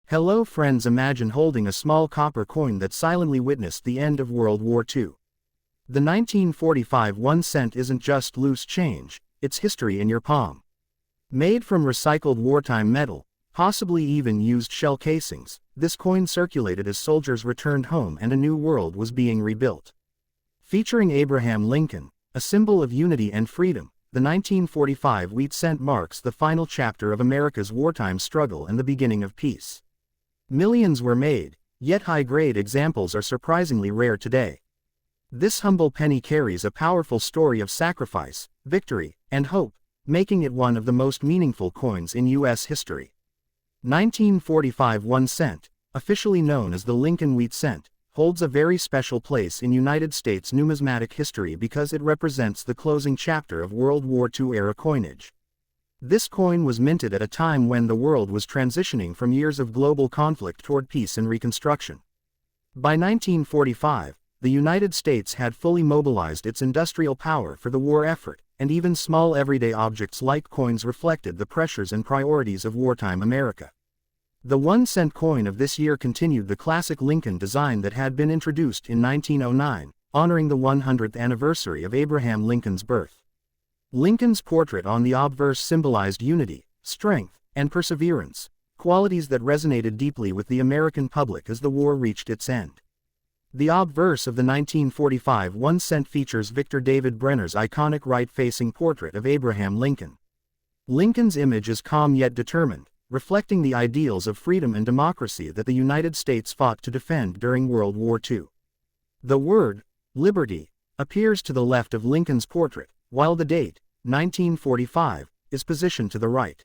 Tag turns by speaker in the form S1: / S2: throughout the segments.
S1: Hello friends, imagine holding a small copper coin that silently witnessed the end of World War II. The 1945 1 cent isn't just loose change, it's history in your palm. Made from recycled wartime metal, possibly even used shell casings, this coin circulated as soldiers returned home and a new world was being rebuilt. Featuring Abraham Lincoln, a symbol of unity and freedom, the 1945 wheat cent marks the final chapter of America's wartime struggle and the beginning of peace. Millions were made, yet high-grade examples are surprisingly rare today. This humble penny carries a powerful story of sacrifice, victory, and hope, making it one of the most meaningful coins in U.S. history. 1945 1 cent, officially known as the Lincoln wheat cent, holds a very special place in United States numismatic history because it represents the closing chapter of World War II-era coinage. This coin was minted at a time when the world was transitioning from years of global conflict toward peace and reconstruction. By 1945, the United States had fully mobilized its industrial power for the war effort, and even small everyday objects like coins reflected the pressures and priorities of wartime America. The 1 cent coin of this year continued the classic Lincoln design that had been introduced in 1909, honoring the 100th anniversary of Abraham Lincoln's birth. Lincoln's portrait on the obverse symbolized unity, strength, and perseverance, qualities that resonated deeply with the American public as the war reached its end. The obverse of the 1945 1 cent features Victor David Brenner's iconic right-facing portrait of Abraham Lincoln. Lincoln's image is calm yet determined, reflecting the ideals of freedom and democracy that the United States fought to defend during World War II. The word, liberty, appears to the left of Lincoln's portrait, while the date, 1945, is positioned to the right.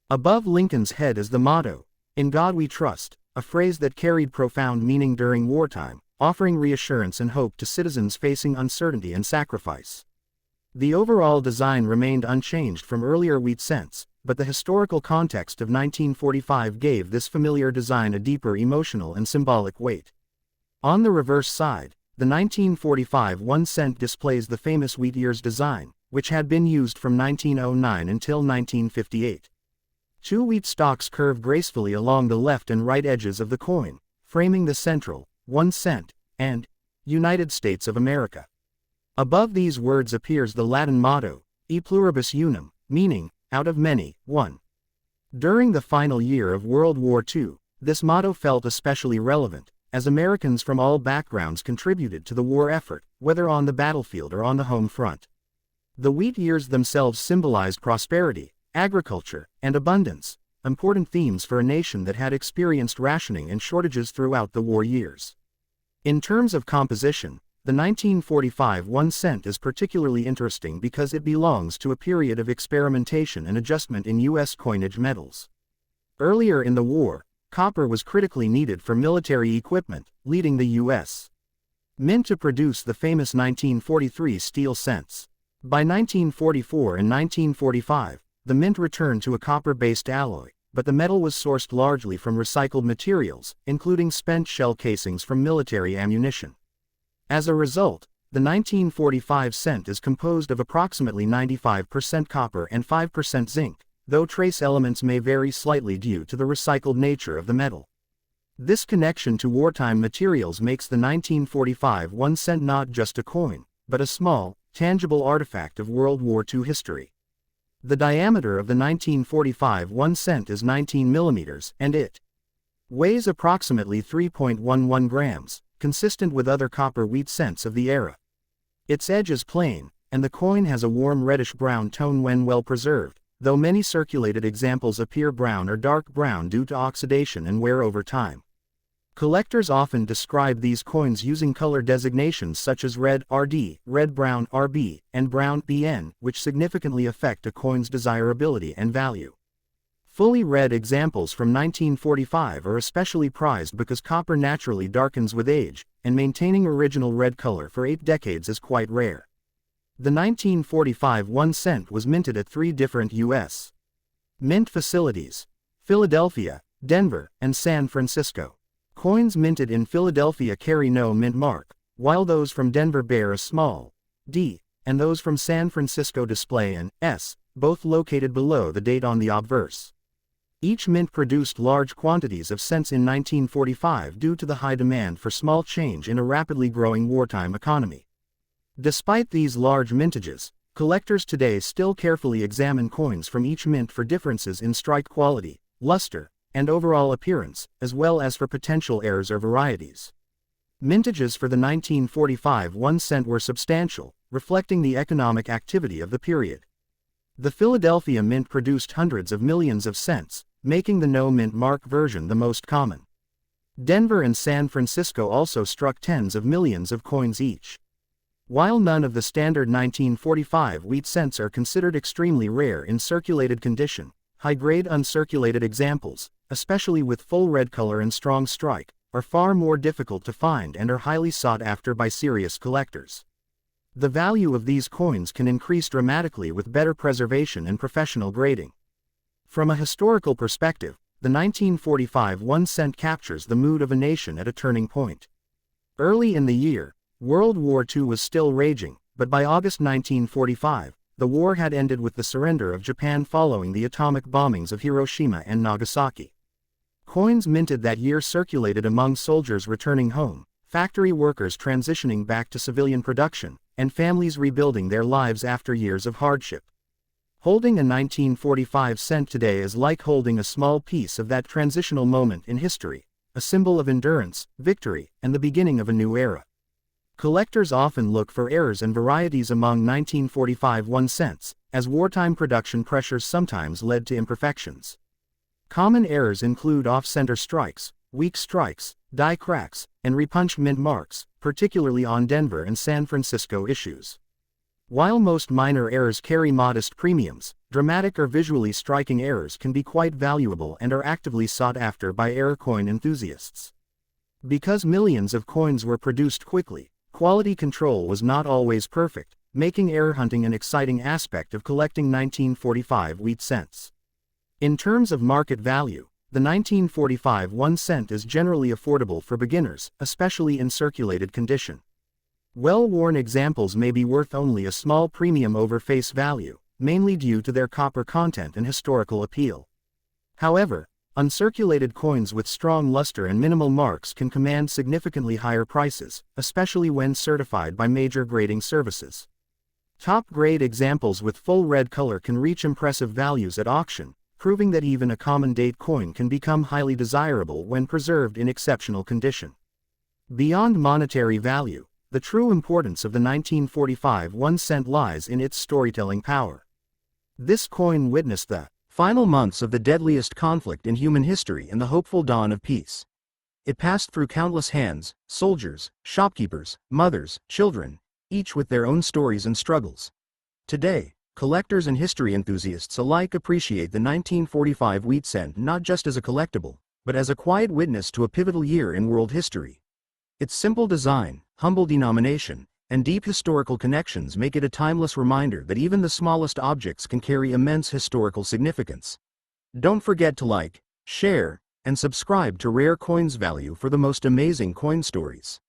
S1: Above Lincoln's head is the motto, "In God We Trust," a phrase that carried profound meaning during wartime, offering reassurance and hope to citizens facing uncertainty and sacrifice. The overall design remained unchanged from earlier wheat cents, but the historical context of 1945 gave this familiar design a deeper emotional and symbolic weight. On the reverse side, the 1945 1 cent displays the famous wheat ears design, which had been used from 1909 until 1958. Two wheat stalks curve gracefully along the left and right edges of the coin, framing the central, 1 cent, and United States of America. Above these words appears the Latin motto, E pluribus unum, meaning, out of many, one. During the final year of World War II, this motto felt especially relevant, as Americans from all backgrounds contributed to the war effort, whether on the battlefield or on the home front. The wheat ears themselves symbolized prosperity, agriculture, and abundance, important themes for a nation that had experienced rationing and shortages throughout the war years. In terms of composition, the 1945 1 cent is particularly interesting because it belongs to a period of experimentation and adjustment in U.S. coinage metals. Earlier in the war, copper was critically needed for military equipment, leading the U.S. Mint to produce the famous 1943 steel cents. By 1944 and 1945, the mint returned to a copper-based alloy, but the metal was sourced largely from recycled materials, including spent shell casings from military ammunition. As a result, the 1945 cent is composed of approximately 95% copper and 5% zinc, though trace elements may vary slightly due to the recycled nature of the metal. This connection to wartime materials makes the 1945 1 cent not just a coin, but a small, tangible artifact of World War II history. The diameter of the 1945 1 cent is 19 millimeters, and it weighs approximately 3.11 grams, consistent with other copper wheat cents of the era. Its edge is plain, and the coin has a warm reddish-brown tone when well preserved, though many circulated examples appear brown or dark brown due to oxidation and wear over time. Collectors often describe these coins using color designations such as red RD, red-brown RB, and brown BN, which significantly affect a coin's desirability and value. Fully red examples from 1945 are especially prized because copper naturally darkens with age, and maintaining original red color for 8 decades is quite rare. The 1945 1 cent was minted at 3 different U.S. mint facilities: Philadelphia, Denver, and San Francisco. Coins minted in Philadelphia carry no mint mark, while those from Denver bear a small D, and those from San Francisco display an S, both located below the date on the obverse. Each mint produced large quantities of cents in 1945 due to the high demand for small change in a rapidly growing wartime economy. Despite these large mintages, collectors today still carefully examine coins from each mint for differences in strike quality, luster, and overall appearance, as well as for potential errors or varieties. Mintages for the 1945 1 cent were substantial, reflecting the economic activity of the period. The Philadelphia Mint produced hundreds of millions of cents, making the no-mint mark version the most common. Denver and San Francisco also struck tens of millions of coins each. While none of the standard 1945 wheat cents are considered extremely rare in circulated condition, high-grade uncirculated examples, especially with full red color and strong strike, are far more difficult to find and are highly sought after by serious collectors. The value of these coins can increase dramatically with better preservation and professional grading. From a historical perspective, the 1945 1 cent captures the mood of a nation at a turning point. Early in the year, World War II was still raging, but by August 1945, the war had ended with the surrender of Japan following the atomic bombings of Hiroshima and Nagasaki. Coins minted that year circulated among soldiers returning home, factory workers transitioning back to civilian production, and families rebuilding their lives after years of hardship. Holding a 1945 cent today is like holding a small piece of that transitional moment in history, a symbol of endurance, victory, and the beginning of a new era. Collectors often look for errors and varieties among 1945 1 cents, as wartime production pressures sometimes led to imperfections. Common errors include off-center strikes, weak strikes, die cracks, and repunched mint marks, particularly on Denver and San Francisco issues. While most minor errors carry modest premiums, dramatic or visually striking errors can be quite valuable and are actively sought after by error coin enthusiasts. Because millions of coins were produced quickly, quality control was not always perfect, making error hunting an exciting aspect of collecting 1945 wheat cents. In terms of market value, the 1945 1 cent is generally affordable for beginners, especially in circulated condition. Well-worn examples may be worth only a small premium over face value, mainly due to their copper content and historical appeal. However, uncirculated coins with strong luster and minimal marks can command significantly higher prices, especially when certified by major grading services. Top-grade examples with full red color can reach impressive values at auction, proving that even a common date coin can become highly desirable when preserved in exceptional condition. Beyond monetary value, the true importance of the 1945 1 cent lies in its storytelling power. This coin witnessed the final months of the deadliest conflict in human history and the hopeful dawn of peace. It passed through countless hands, soldiers, shopkeepers, mothers, children, each with their own stories and struggles. Today, collectors and history enthusiasts alike appreciate the 1945 wheat cent not just as a collectible, but as a quiet witness to a pivotal year in world history. Its simple design, humble denomination, and deep historical connections make it a timeless reminder that even the smallest objects can carry immense historical significance. Don't forget to like, share, and subscribe to Rare Coins Value for the most amazing coin stories.